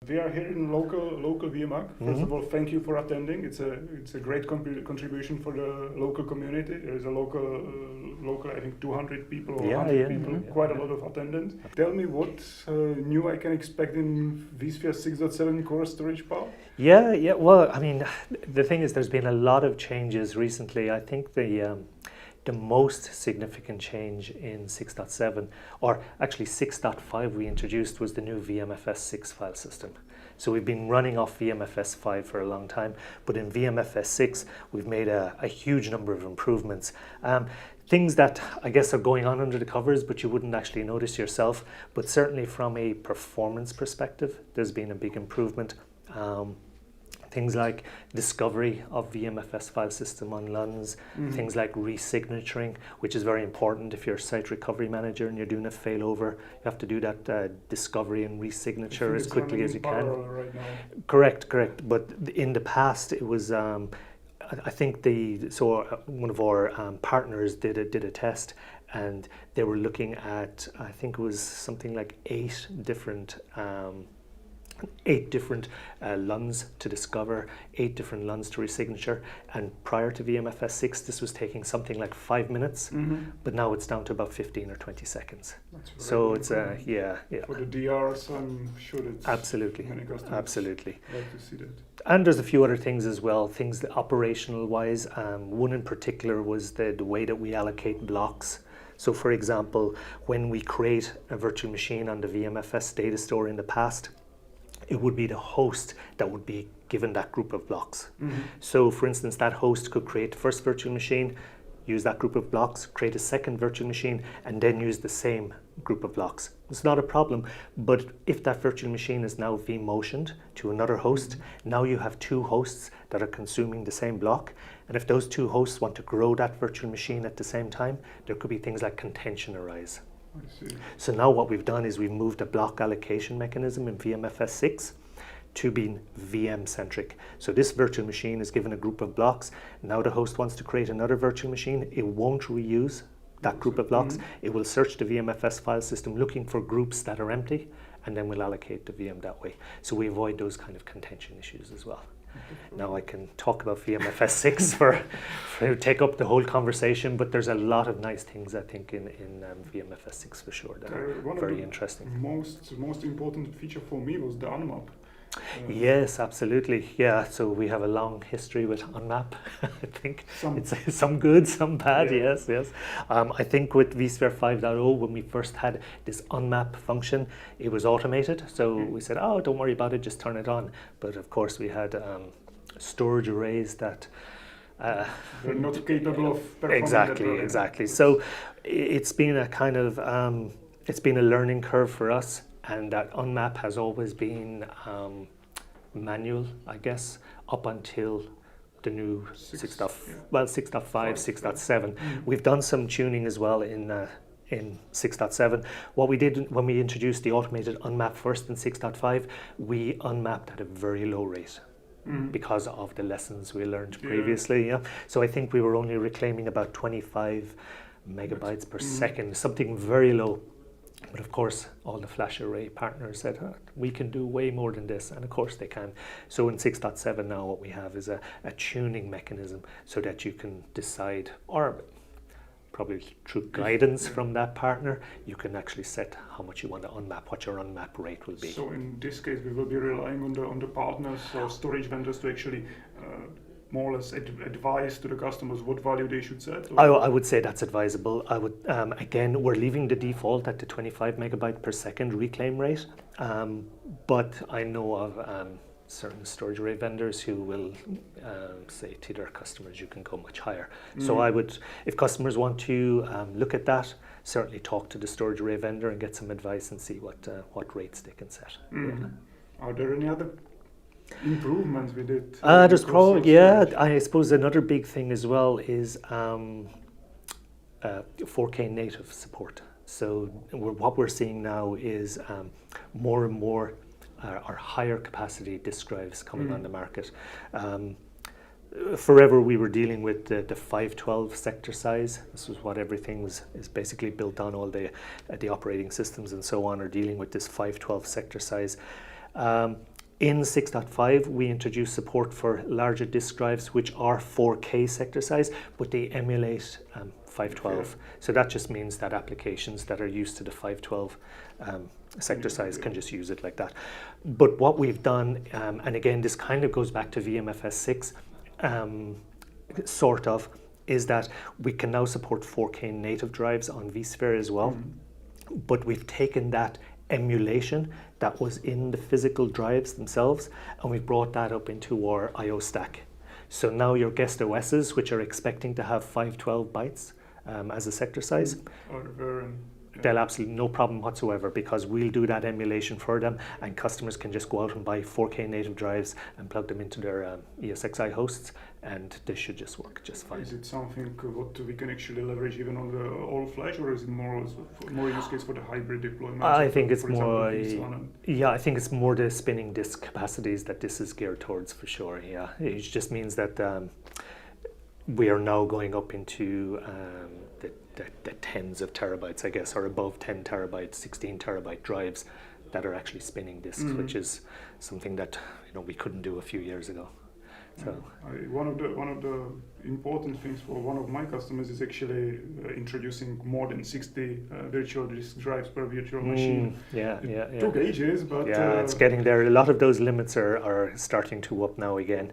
We are here in local VMUG. First of all, thank you for attending. It's a great contribution for the local community. There is a local I think 200 people or 100 people, quite a lot of attendance. Tell me what new I can expect in vSphere 6.7 core storage power? Yeah. Well, I mean, the thing is, there's been a lot of changes recently. I think the most significant change in 6.7, or actually 6.5 we introduced, was the new VMFS 6 file system. So we've been running off VMFS 5 for a long time, but in VMFS 6 we've made a huge number of improvements. Things that I guess are going on under the covers but you wouldn't actually notice yourself, but certainly from a performance perspective there's been a big improvement. Things like discovery of VMFS file system on LUNs, things like resignaturing, which is very important if you're a site recovery manager and you're doing a failover. You have to do that discovery and resignature as quickly as you can. Right now. Correct. But in the past, it was I think one of our partners did a test, and they were looking at, I think it was something like 8 different LUNs to discover, 8 different LUNs to resignature, and prior to VMFS 6 this was taking something like 5 minutes, but now it's down to about 15 or 20 seconds. So it's yeah. For the DRs, I'm sure it's absolutely many customers like to see that. And there's a few other things as well, things that operational wise. One in particular was the way that we allocate blocks. So for example, when we create a virtual machine on the VMFS data store in the past, it would be the host that would be given that group of blocks. So for instance, that host could create the first virtual machine, use that group of blocks, create a second virtual machine, and then use the same group of blocks. It's not a problem, but if that virtual machine is now vMotioned to another host, now you have 2 hosts that are consuming the same block, and if those 2 hosts want to grow that virtual machine at the same time, there could be things like contention arise. I see. So now what we've done is we've moved a block allocation mechanism in VMFS 6 to being VM-centric. So this virtual machine is given a group of blocks. Now the host wants to create another virtual machine. It won't reuse that group of blocks. It will search the VMFS file system looking for groups that are empty, and then we'll allocate the VM that way. So we avoid those kind of contention issues as well. Now I can talk about VMFS 6 for take up the whole conversation, but there's a lot of nice things I think in VMFS 6 for sure that are very interesting. Most important feature for me was the unmap. Yes, absolutely. Yeah, so we have a long history with unmap. I think it's some good, some bad. Yeah. Yes. I think with vSphere 5.0, when we first had this unmap function, it was automated. So we said, oh, don't worry about it, just turn it on. But of course, we had storage arrays that they're not capable of performing exactly. So it's been a kind of it's been a learning curve for us. And that unmap has always been manual, I guess, up until the new 6.5, 6.7. We've done some tuning as well in 6.7. What we did when we introduced the automated unmap first in 6.5, we unmapped at a very low rate because of the lessons we learned previously. Yeah. So I think we were only reclaiming about 25 megabytes per second, something very low. But of course, all the flash array partners said, we can do way more than this, and of course they can. So in 6.7 now what we have is a tuning mechanism so that you can decide, or probably through guidance from that partner, you can actually set how much you want to unmap, what your unmap rate will be. So in this case, we will be relying on the partners or storage vendors to actually more or less advise to the customers what value they should set? I would say that's advisable. I would again, we're leaving the default at the 25 megabyte per second reclaim rate, but I know of certain storage array vendors who will say to their customers, you can go much higher. So I would, if customers want to look at that, certainly talk to the storage array vendor and get some advice and see what rates they can set. Are there any other improvements we did? There's probably, I suppose another big thing as well is 4K native support. So what we're seeing now is more and more our higher capacity disk drives coming on the market. Forever we were dealing with the 512 sector size. This was what everything is basically built on. All the operating systems and so on are dealing with this 512 sector size. In 6.5, we introduced support for larger disk drives, which are 4K sector size, but they emulate 512. So that just means that applications that are used to the 512 sector size can just use it like that. But what we've done, and again, this kind of goes back to VMFS 6, sort of, is that we can now support 4K native drives on vSphere as well. But we've taken that emulation that was in the physical drives themselves, and we've brought that up into our I/O stack. So now your guest OSs, which are expecting to have 512 bytes as a sector size, they'll absolutely no problem whatsoever, because we'll do that emulation for them, and customers can just go out and buy 4K native drives and plug them into their ESXi hosts, and they should just work just fine. Is it something what we can actually leverage even on the all flash, or is it more use case for the hybrid deployment? I think it's more, I think it's more the spinning disk capacities that this is geared towards for sure. Yeah, it just means that we are now going up into the tens of terabytes, I guess, or above 10 terabytes, 16 terabyte drives that are actually spinning disks, which is something that we couldn't do a few years ago. So one of the important things for one of my customers is actually introducing more than 60 virtual disk drives per virtual machine. It took ages, but it's getting there. A lot of those limits are starting to up now again.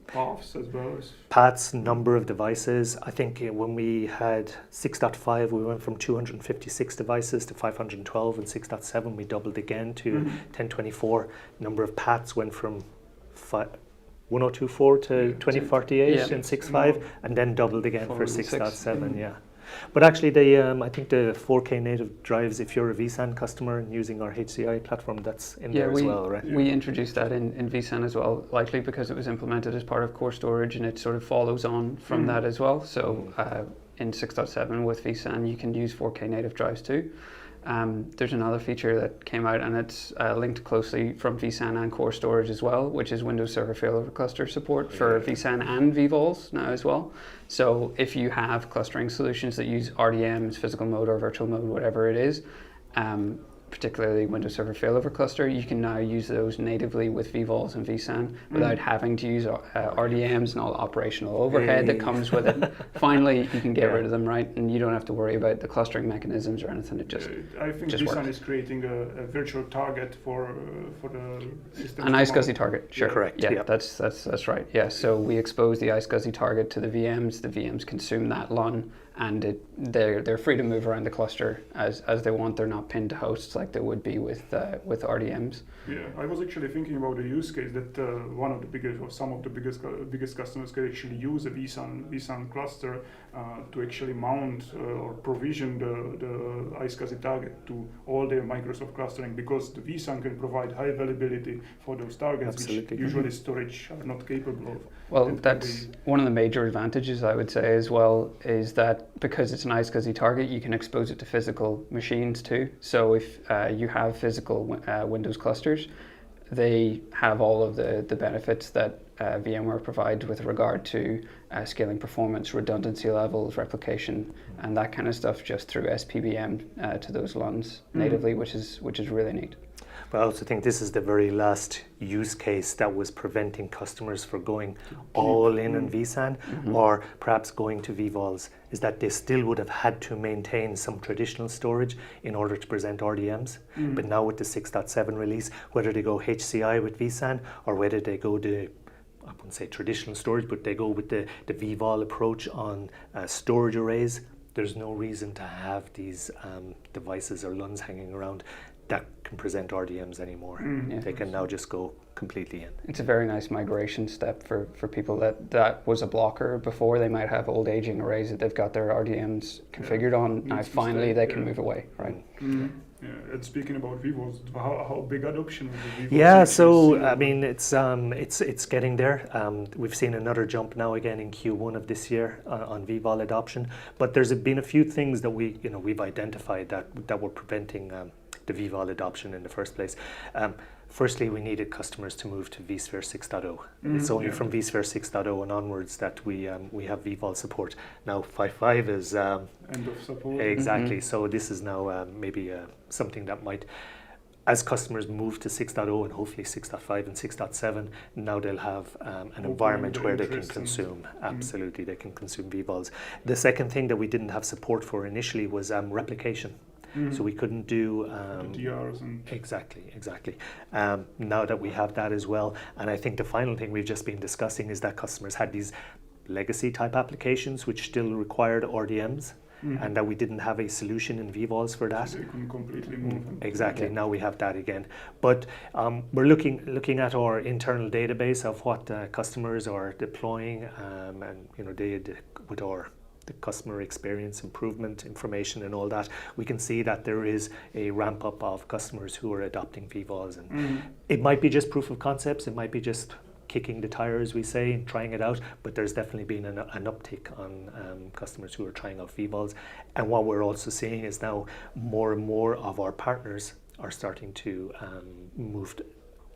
Paths as well as paths, number of devices. I think when we had 6.5, we went from 256 devices to 512, and 6.7 we doubled again to 1024. Number of paths went from 1024 to 2048 in 6.5, and then doubled again for 6.7. Yeah. But actually, I think the 4K native drives, if you're a vSAN customer and using our HCI platform, that's in there as well, right? We introduced that in vSAN as well, likely because it was implemented as part of core storage, and it sort of follows on from that as well. So in 6.7 with vSAN, you can use 4K native drives too. There's another feature that came out, and it's linked closely from vSAN and core storage as well, which is Windows Server Failover Cluster support for vSAN and vVols now as well. So if you have clustering solutions that use RDMs, physical mode or virtual mode, whatever it is, particularly Windows Server Failover Cluster, you can now use those natively with vVols and vSAN without having to use RDMs and all the operational overhead that comes with it. Finally, you can get rid of them, right? And you don't have to worry about the clustering mechanisms or anything. It just I think vSAN is creating a virtual target for the system. An iSCSI target, sure. Correct. Yeah, that's right. Yeah, so we expose the iSCSI target to the VMs. The VMs consume that LUN, and they're free to move around the cluster as they want. They're not pinned to hosts like they would be with RDMs. Yeah, I was actually thinking about a use case that one of the biggest, or some of the biggest customers could actually use a vSAN cluster to actually mount or provision the iSCSI target to all their Microsoft clustering, because the vSAN can provide high availability for those targets, which usually storage are not capable of. Well, that's one of the major advantages, I would say, as well, is that because it's an iSCSI target, you can expose it to physical machines too. So if you have physical Windows clusters, they have all of the benefits that VMware provides with regard to scaling performance, redundancy levels, replication, and that kind of stuff just through SPBM to those LUNs natively, which is really neat. But I also think this is the very last use case that was preventing customers from going all in on vSAN or perhaps going to vVols, is that they still would have had to maintain some traditional storage in order to present RDMs. But now with the 6.7 release, whether they go HCI with vSAN or whether they go to, I wouldn't say traditional storage, but they go with the vVol approach on storage arrays, there's no reason to have these devices or LUNs hanging around that can present RDMs anymore. They can now just go completely in. It's a very nice migration step for people that was a blocker before. They might have old aging arrays that they've got their RDMs configured on. Now finally they can move away, right? Yeah, and speaking about vVols, how big adoption of the vVols? Yeah, so I mean it's getting there. We've seen another jump now again in Q1 of this year on vVol adoption. But there's been a few things that we've identified that were preventing the vVol adoption in the first place. Firstly, we needed customers to move to vSphere 6.0. It's only from vSphere 6.0 and onwards that we have vVol support. Now 5.5 is end of support. Exactly. So this is now maybe something that might as customers move to 6.0 and hopefully 6.5 and 6.7, now they'll have an environment where they can consume. Absolutely, they can consume vVols. The second thing that we didn't have support for initially was replication. So we couldn't do DRs and exactly. Now that we have that as well, and I think the final thing we've just been discussing is that customers had these legacy type applications which still required RDMs, and that we didn't have a solution in vVols for that. So they couldn't completely move them. Exactly. Now we have that again, but we're looking at our internal database of what customers are deploying, and with the customer experience improvement information and all that, we can see that there is a ramp up of customers who are adopting vVols, and it might be just proof of concepts, it might be just kicking the tires, we say, and trying it out, but there's definitely been an uptick on customers who are trying out vVols. And what we're also seeing is now more and more of our partners are starting to move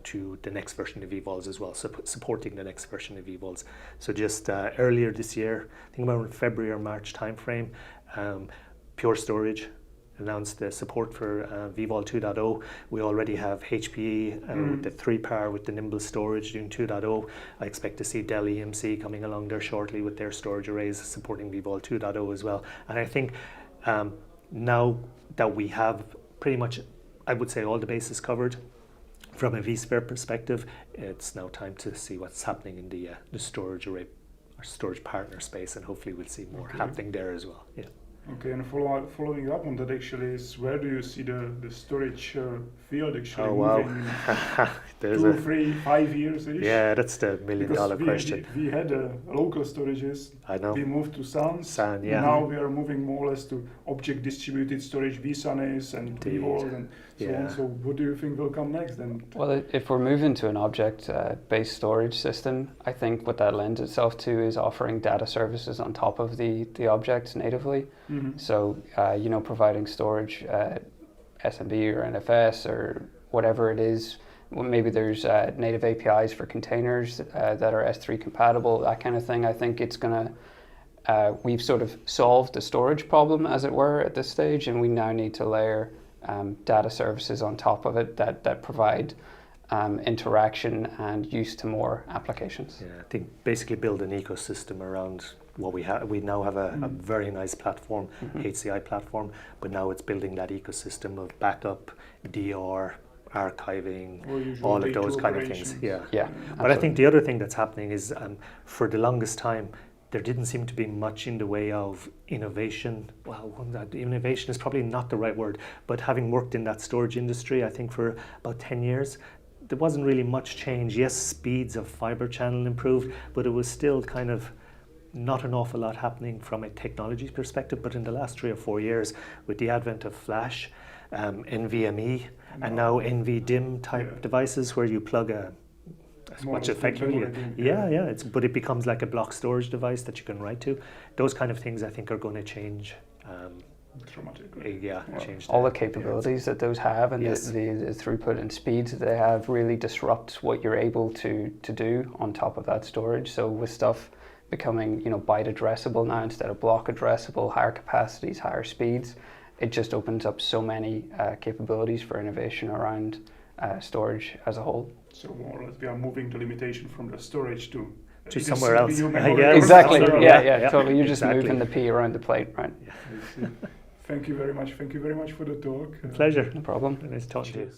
to the next version of vVols as well, supporting the next version of vVols. So just earlier this year, I think about February or March timeframe, Pure Storage announced the support for vVol 2.0. We already have HPE with the 3-par with the Nimble storage doing 2.0. I expect to see Dell EMC coming along there shortly with their storage arrays supporting vVol 2.0 as well. And I think now that we have pretty much, I would say, all the bases covered from a vSphere perspective, it's now time to see what's happening in the storage array or storage partner space, and hopefully we'll see more happening there as well. Yeah. Okay, and following up on that actually is, where do you see the storage field actually moving in 2, 3, 5 years-ish? Yeah, that's the million-dollar question. We had local storages. I know. We moved to SANs. Now we are moving more or less to object-distributed storage, vSANs and vVols and so on. So what do you think will come next then? Well, if we're moving to an object-based storage system, I think what that lends itself to is offering data services on top of the objects natively. So, providing storage, SMB or NFS or whatever it is. Well, maybe there's native APIs for containers that are S3 compatible, that kind of thing. I think it's going to, we've sort of solved the storage problem, as it were, at this stage, and we now need to layer data services on top of it that provide interaction and use to more applications. Yeah, I think basically build an ecosystem around what we have. We now have a very nice platform, HCI platform, but now it's building that ecosystem of backup, DR, archiving, all of those kind of things. Yeah. But absolutely. I think the other thing that's happening is for the longest time, there didn't seem to be much in the way of innovation. Well, innovation is probably not the right word, but having worked in that storage industry, I think for about 10 years, there wasn't really much change. Yes, speeds of fiber channel improved, but it was still kind of not an awful lot happening from a technology perspective. But in the last 3 or 4 years, with the advent of Flash, NVMe, and now NVDIMM type devices where you plug much effectively. But it becomes like a block storage device that you can write to. Those kind of things I think are going to change. Dramatically. Change all the capabilities that those have and the throughput and speeds that they have really disrupts what you're able to do on top of that storage. So with stuff becoming byte addressable now instead of block addressable, higher capacities, higher speeds, it just opens up so many capabilities for innovation around storage as a whole. So more or less we are moving the limitation from the storage to somewhere else. Exactly. Totally. You're just moving the P around the plate, right? Thank you very much. Thank you very much for the talk. Pleasure. No problem. Nice talking to you.